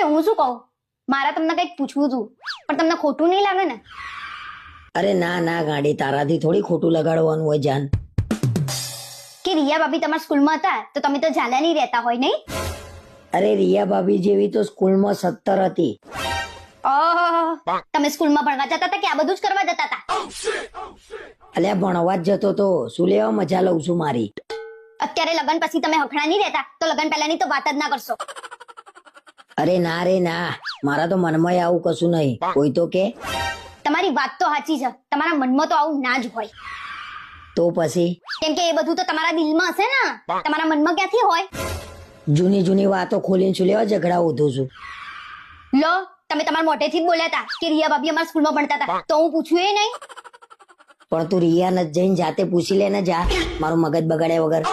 ભાઈ હું શું કહું, મારા તમને કઈક પૂછવું હતું, પણ તમને ખોટું નહીં લાગે ને? અરે ના ના ગાડી, તારાથી થોડી ખોટું લગાડવાનું હોય જાન. કે રિયા ભાભી તમારા સ્કૂલમાં હતા તો તમે તો ઝાલા નહીં રહેતા હોય નહીં? અરે રિયા ભાભી જેવી તો સ્કૂલમાં 17 હતી. તમે સ્કૂલમાં ભણવા જતા હતા કે આ બધું જ કરવા જતા હતા? અલ્યા ભણવા જ જતો તો, શું લેવા મજા લઉં છું મારી. અત્યારે લગન પછી તમે હખણા નહીં રહેતા તો લગન પહેલાની તો વાત જ ના કરશો. અરે ના રે ના, મારા તો મનમાં આવું કશું નહીં. કોઈ તો કે તમારી વાત તો સાચી છે, તમારા મનમાં તો આવું ના જ હોય. તો પછી કેમ કે એ બધું તો તમારા દિલમાં હશે ને, તમારા મનમાં ક્યાંથી હોય? જૂની જૂની વાતો ખોલીને શું લેવા ઝઘડા ઉધું છું. લો, તમે તમારા મોઢેથી જ બોલ્યા હતા કે રિયા ભાભી અમારા સ્કૂલમાં ભણતા હતા, તો હું પૂછ્યું એ નહીં? પણ તું રિયા ન જઈને જાતે પૂછી લે ને જા, મારું મગજ બગાડ્યા વગર.